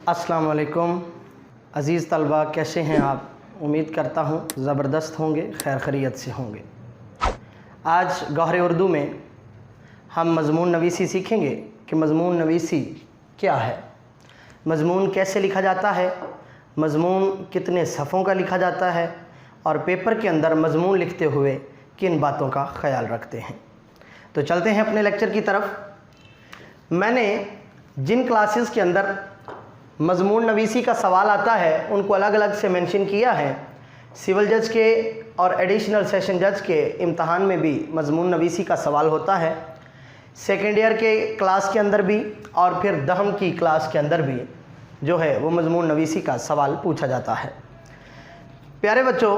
अस्सलाम वालेकुम अज़ीज़ तलबा, कैसे हैं आप? उम्मीद करता हूँ ज़बरदस्त होंगे, खैर खैरियत से होंगे। आज गौहर उर्दू में हम मज़मून नवीसी सीखेंगे कि मज़मून नवीसी क्या है, मज़मून कैसे लिखा जाता है, मज़मून कितने सफ़ों का लिखा जाता है और पेपर के अंदर मज़मून लिखते हुए किन बातों का ख्याल रखते हैं। तो चलते हैं अपने लेक्चर की तरफ। मैंने जिन क्लासेस के अंदर मज़मून नवीसी का सवाल आता है उनको अलग अलग से मेंशन किया है। सिविल जज के और एडिशनल सेशन जज के इम्तहान में भी मज़मून नवीसी का सवाल होता है, सेकेंड ईयर के क्लास के अंदर भी और फिर दहम की क्लास के अंदर भी जो है वो मज़मून नवीसी का सवाल पूछा जाता है। प्यारे बच्चों,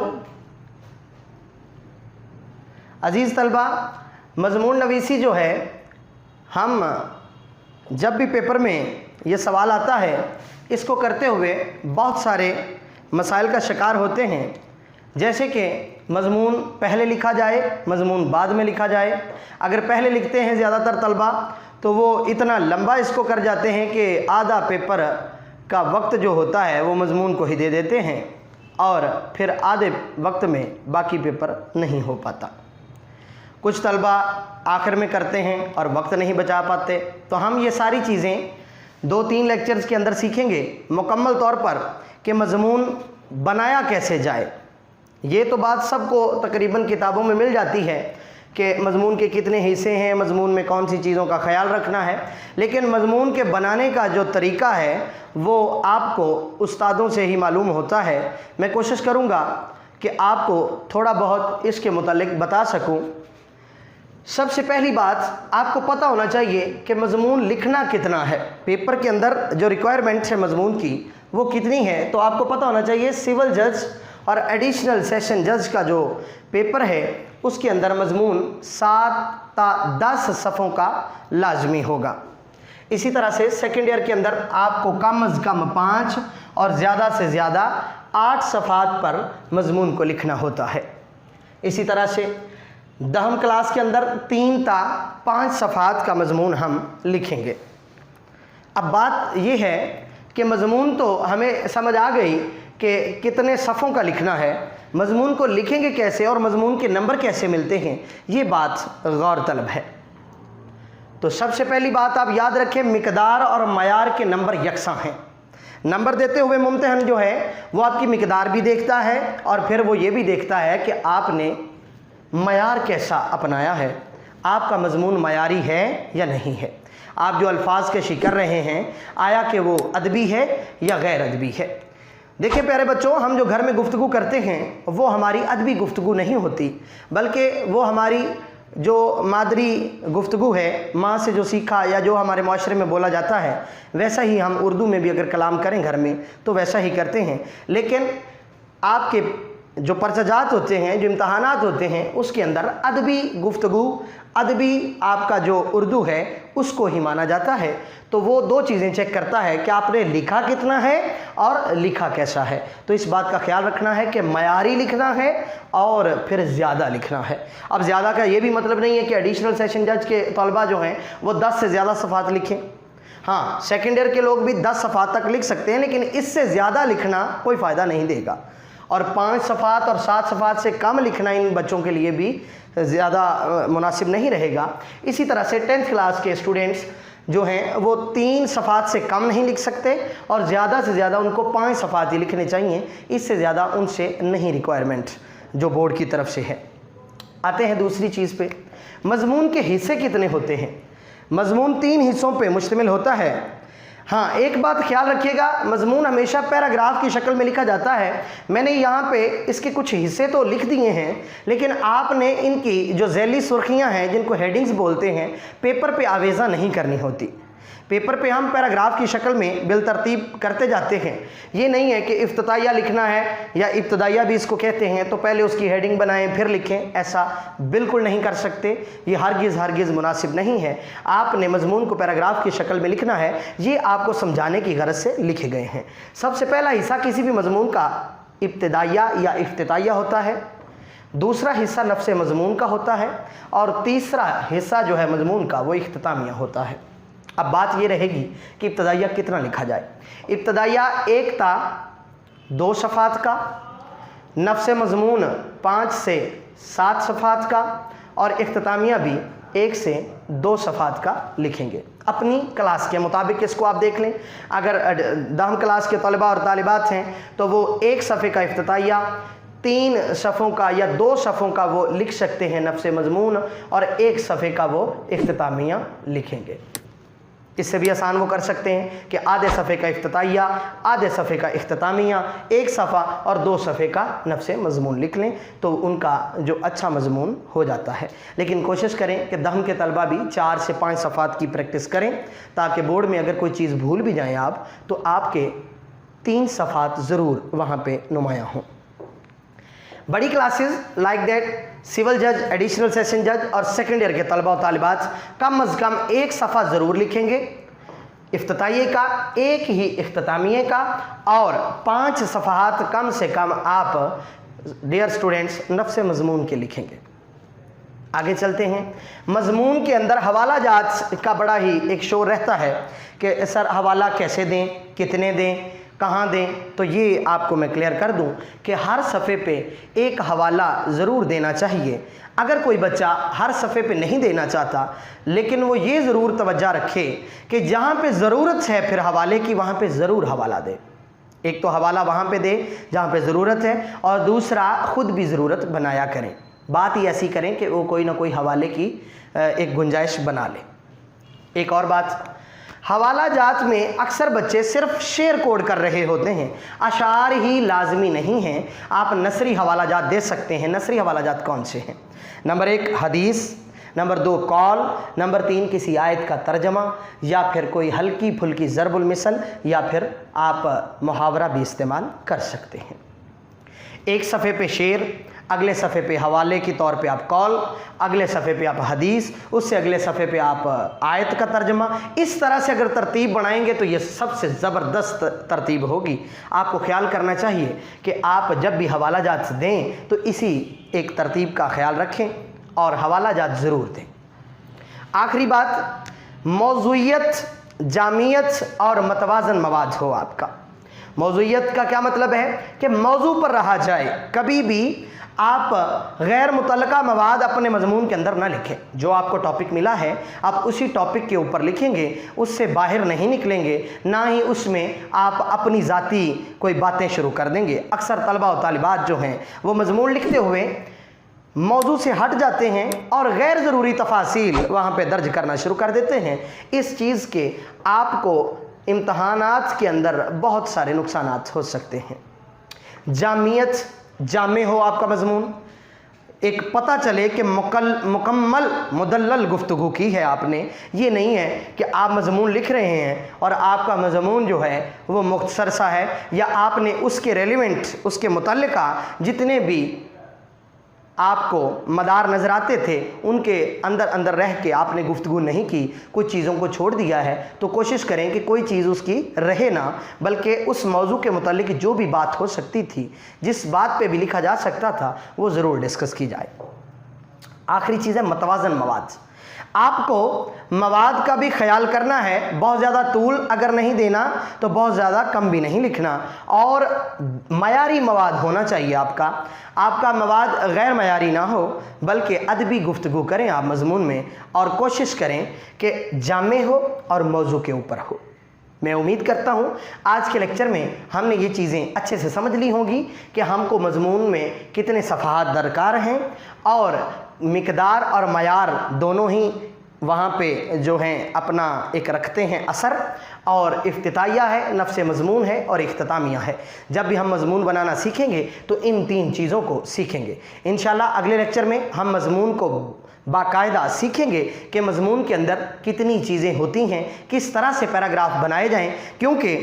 अज़ीज़ तलबा, मज़मून नवीसी जो है, हम जब भी पेपर में ये सवाल आता है इसको करते हुए बहुत सारे मसाइल का शिकार होते हैं, जैसे कि मज़मून पहले लिखा जाए, मज़मून बाद में लिखा जाए। अगर पहले लिखते हैं ज़्यादातर तलबा तो वो इतना लंबा इसको कर जाते हैं कि आधा पेपर का वक्त जो होता है वो मज़मून को ही दे देते हैं और फिर आधे वक्त में बाकी पेपर नहीं हो पाता। कुछ तलबा आखिर में करते हैं और वक्त नहीं बचा पाते। तो हम ये सारी चीज़ें 2-3 लेक्चर्स के अंदर सीखेंगे मुकम्मल तौर पर कि मज़मून बनाया कैसे जाए। ये तो बात सबको तकरीबन किताबों में मिल जाती है कि मज़मून के कितने हिस्से हैं, मज़मून में कौन सी चीज़ों का ख्याल रखना है, लेकिन मज़मून के बनाने का जो तरीक़ा है वो आपको उस्तादों से ही मालूम होता है। मैं कोशिश करूँगा कि आपको थोड़ा बहुत इसके मुतालिक बता सकूँ। सबसे पहली बात आपको पता होना चाहिए कि मज़मून लिखना कितना है। पेपर के अंदर जो रिक्वायरमेंट है मज़मून की वो कितनी है, तो आपको पता होना चाहिए सिविल जज और एडिशनल सेशन जज का जो पेपर है उसके अंदर मज़मून 7-10 सफ़ों का लाजमी होगा। इसी तरह से सेकेंड ईयर के अंदर आपको कम अज़ कम 5 और ज़्यादा से ज़्यादा 8 सफ़ात पर मज़मून को लिखना होता है। इसी तरह से दहम क्लास के अंदर 3-5 सफ़ात का मज़मून हम लिखेंगे। अब बात यह है कि मज़मून तो हमें समझ आ गई कि कितने सफ़ों का लिखना है, मज़मून को लिखेंगे कैसे और मज़मून के नंबर कैसे मिलते हैं, ये बात गौर तलब है। तो सबसे पहली बात आप याद रखें, मिक़दार और मयार के नंबर यकसां हैं। नंबर देते हुए मुम्तहन जो है वो आपकी मिक़दार भी देखता है और फिर वो ये भी देखता है कि आपने मयार कैसा अपनाया है, आपका मज़मून मयारी है या नहीं है, आप जो अल्फाज कशी कर रहे हैं आया कि वो अदबी है या गैर अदबी है। देखिए प्यारे बच्चों, हम जो घर में गुफ्तगू करते हैं वो हमारी अदबी गुफ्तगू नहीं होती, बल्कि वो हमारी जो मादरी गुफ्तगू है, माँ से जो सीखा या जो हमारे माशरे में बोला जाता है वैसा ही हम उर्दू में भी अगर कलाम करें घर में तो वैसा ही करते हैं। लेकिन आपके जो पर्चाजात होते हैं, जो इम्तहानात होते हैं, उसके अंदर अदबी गुफ्तगू, अदबी आपका जो उर्दू है उसको ही माना जाता है। तो वो 2 चीज़ें चेक करता है कि आपने लिखा कितना है और लिखा कैसा है। तो इस बात का ख्याल रखना है कि मयारी लिखना है और फिर ज़्यादा लिखना है। अब ज़्यादा का ये भी मतलब नहीं है कि एडिशनल सेशन जज के तलबा जो हैं वो 10 से ज़्यादा सफ़ात लिखें। हाँ, सेकेंड ईयर के लोग भी 10 सफ़ात तक लिख सकते हैं, लेकिन इससे ज़्यादा लिखना कोई फ़ायदा नहीं देगा। और 5 सफ़ात और 7 सफ़ात से कम लिखना इन बच्चों के लिए भी ज़्यादा मुनासिब नहीं रहेगा। इसी तरह से 10th क्लास के स्टूडेंट्स जो हैं वो 3 सफ़ात से कम नहीं लिख सकते और ज़्यादा से ज़्यादा उनको 5 सफ़ात ही लिखने चाहिए, इससे ज़्यादा उनसे नहीं रिक्वायरमेंट जो बोर्ड की तरफ से है। आते हैं दूसरी चीज़ पे, मज़मून के हिस्से कितने होते हैं। मज़मून 3 हिस्सों पे मुश्तमिल होता है। हाँ, एक बात ख्याल रखिएगा, मज़मून हमेशा पैराग्राफ की शक्ल में लिखा जाता है। मैंने यहाँ पे इसके कुछ हिस्से तो लिख दिए हैं, लेकिन आपने इनकी जो झैली सुर्खियाँ हैं जिनको हेडिंग्स बोलते हैं, पेपर पे आवेज़ा नहीं करनी होती। पेपर पे हम पैराग्राफ की शक्ल में बिलतरतीब करते जाते हैं। ये नहीं है कि इफ्तिताइया लिखना है या इब्तदाइया भी इसको कहते हैं तो पहले उसकी हेडिंग बनाएं फिर लिखें, ऐसा बिल्कुल नहीं कर सकते। ये हरगिज़ मुनासिब नहीं है। आपने मज़मून को पैराग्राफ की शक्ल में लिखना है, ये आपको समझाने की गरज से लिखे गए हैं। सबसे पहला हिस्सा किसी भी मज़मून का इब्तदाइया या इफ्तिताइया होता है, दूसरा हिस्सा नफ्स मज़मून का होता है और तीसरा हिस्सा जो है मज़मून का वो इख्तितामिया होता है। अब बात ये रहेगी कि इब्तदाइया कितना लिखा जाए। इब्तदाइया एक था 2 सफ़ात का, नफ्स मज़मून 5 से 7 सफ़ात का, और इख्तितामिया भी 1 से 2 सफ़ात का लिखेंगे। अपनी क्लास के मुताबिक इसको आप देख लें। अगर 10वीं क्लास के तलबा और तालिबात हैं तो वो 1 सफ़े का इफ्तिताइया, 3 सफ़ों का या 2 सफ़ों का वो लिख सकते हैं नफ्स मज़मून, और 1 सफ़े का वो इख्तितामिया लिखेंगे। इससे भी आसान वो कर सकते हैं कि आधे सफ़े का इफ्तिताइया, आधे सफ़े का इख्तितामिया, 1 सफ़ा और 2 सफ़े का नफ्स मज़मून लिख लें, तो उनका जो अच्छा मज़मून हो जाता है। लेकिन कोशिश करें कि 10वीं के तलबा भी 4 से 5 सफ़ात की प्रैक्टिस करें, ताकि बोर्ड में अगर कोई चीज़ भूल भी जाएं आप, तो आपके 3 सफ़ात ज़रूर वहाँ पे नुमायाँ हों। बड़ी क्लासेस लाइक दैट सिविल जज, एडिशनल सेशन जज और सेकेंड ईयर के तलबा और तालिबात कम अज़ कम 1 सफ़ा ज़रूर लिखेंगे इफ्तिताइये का, 1 ही इख्तितामिये का, और 5 सफ़हात कम से कम आप डियर स्टूडेंट्स नफ्स मज़मून के लिखेंगे। आगे चलते हैं। मज़मून के अंदर हवाला जात का बड़ा ही एक शोर रहता है कि सर हवाला कैसे दें, कितने दें, कहाँ दें। तो ये आपको मैं क्लियर कर दूं कि हर सफ़े पे 1 हवाला ज़रूर देना चाहिए। अगर कोई बच्चा हर सफ़े पे नहीं देना चाहता, लेकिन वो ये ज़रूर तवज्जो रखे कि जहाँ पे ज़रूरत है फिर हवाले की, वहाँ पे ज़रूर हवाला दे। एक तो हवाला वहाँ पे दे जहाँ पे ज़रूरत है, और दूसरा ख़ुद भी ज़रूरत बनाया करें। बात ही ऐसी करें कि वो कोई ना कोई हवाले की एक गुंजाइश बना ले। एक और बात, हवाला जात में अक्सर बच्चे सिर्फ शेर कोड कर रहे होते हैं, अशार ही लाजमी नहीं हैं। आप नसरी हवाला जात दे सकते हैं। नसरी हवाला जात कौन से हैं? नंबर 1 हदीस, नंबर 2 कौल, नंबर 3 किसी आयत का तर्जमा, या फिर कोई हल्की फुल्की ज़रबुल मिसल, या फिर आप मुहावरा भी इस्तेमाल कर सकते हैं। 1 सफ़े पे शेर, अगले सफ़े पे हवाले के तौर पे आप कौल, अगले सफ़े पे आप हदीस, उससे अगले सफ़े पे आप आयत का तर्जमा। इस तरह से अगर तरतीब बनाएंगे तो ये सबसे ज़बरदस्त तरतीब होगी। आपको ख्याल करना चाहिए कि आप जब भी हवाला जात दें तो इसी एक तरतीब का ख्याल रखें और हवाला जात ज़रूर दें। आखिरी बात, मौज़ूइयत, जामियत और मतवाज़न मवाद हो आपका। मौज़ूइयत का क्या मतलब है कि मौजू पर रहा जाए। कभी भी आप गैर मुतल्लका मवाद अपने मज़मून के अंदर ना लिखें। जो आपको टॉपिक मिला है आप उसी टॉपिक के ऊपर लिखेंगे, उससे बाहर नहीं निकलेंगे, ना ही उसमें आप अपनी ज़ाती कोई बातें शुरू कर देंगे। अक्सर तलबा और तालिबात जो हैं वो मज़मून लिखते हुए मौजू से हट जाते हैं और गैर ज़रूरी तफासील वहाँ पे दर्ज करना शुरू कर देते हैं। इस चीज़ के आपको इम्तहानात के अंदर बहुत सारे नुकसानात हो सकते हैं। जामियत, जामे हो आपका मज़मून, एक पता चले कि मुकम्मल मुदल्लल गुफ्तगू की है आपने। ये नहीं है कि आप मज़मून लिख रहे हैं और आपका मज़मून जो है वो मुख्तसर सा है, या आपने उसके रेलिवेंट, उसके मुतल्लिका जितने भी आपको मदार नज़र आते थे उनके अंदर अंदर रह के आपने गुफ्तगू नहीं की, कुछ चीज़ों को छोड़ दिया है। तो कोशिश करें कि कोई चीज़ उसकी रहे ना, बल्कि उस मौजू के मुतालिक जो भी बात हो सकती थी, जिस बात पे भी लिखा जा सकता था, वो ज़रूर डिस्कस की जाए। आखिरी चीज़ है मतवाज़न मवाद। आपको मवाद का भी ख्याल करना है। बहुत ज़्यादा तूल अगर नहीं देना तो बहुत ज़्यादा कम भी नहीं लिखना, और मयारी मवाद होना चाहिए आपका मवाद गैर मयारी ना हो, बल्कि अदबी गुफ्तगू करें आप मज़मून में, और कोशिश करें कि जामे हो और मौजू के ऊपर हो। मैं उम्मीद करता हूँ आज के लेक्चर में हमने ये चीज़ें अच्छे से समझ ली होंगी कि हमको मज़मून में कितने सफ़हात दरकार हैं, और मिकदार और मयार दोनों ही वहाँ पे जो हैं अपना एक रखते हैं असर। और इफ्तिताइया है, नफ्स मज़मून है, और इख्तितामिया है। जब भी हम मज़मून बनाना सीखेंगे तो इन 3 चीज़ों को सीखेंगे। इंशाल्लाह अगले लेक्चर में हम मज़मून को बाकायदा सीखेंगे कि मज़मून के अंदर कितनी चीज़ें होती हैं, किस तरह से पैराग्राफ बनाए जाएं। क्योंकि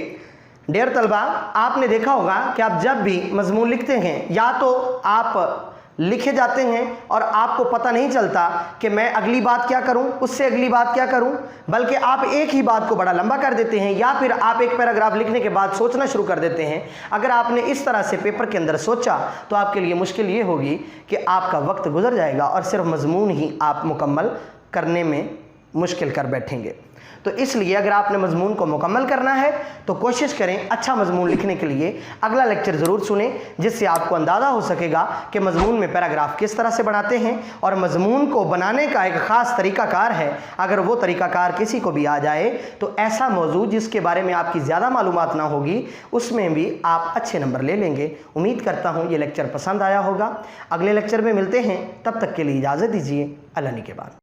डियर तलबा, आपने देखा होगा कि आप जब भी मज़मून लिखते हैं, या तो आप लिखे जाते हैं और आपको पता नहीं चलता कि मैं अगली बात क्या करूं, उससे अगली बात क्या करूं, बल्कि आप एक ही बात को बड़ा लंबा कर देते हैं, या फिर आप एक पैराग्राफ लिखने के बाद सोचना शुरू कर देते हैं। अगर आपने इस तरह से पेपर के अंदर सोचा तो आपके लिए मुश्किल ये होगी कि आपका वक्त गुजर जाएगा और सिर्फ मज़मून ही आप मुकम्मल करने में मुश्किल कर बैठेंगे। تو اس لیے اگر آپ نے مضمون کو مکمل کرنا ہے تو کوشش کریں اچھا مضمون لکھنے کے لیے اگلا لیکچر ضرور سنیں، جس سے آپ کو اندازہ ہو سکے گا کہ مضمون میں پیراگراف کس طرح سے بناتے ہیں، اور مضمون کو بنانے کا ایک خاص طریقہ کار ہے۔ اگر وہ طریقہ کار کسی کو بھی آ جائے تو ایسا موضوع جس کے بارے میں آپ کی زیادہ معلومات نہ ہوگی اس میں بھی آپ اچھے نمبر لے لیں گے۔ امید کرتا ہوں یہ لیکچر پسند آیا ہوگا۔ اگلے لیکچر میں ملتے ہیں، تب تک کے لیے اجازت دیجیے۔ اللہ نے کے بعد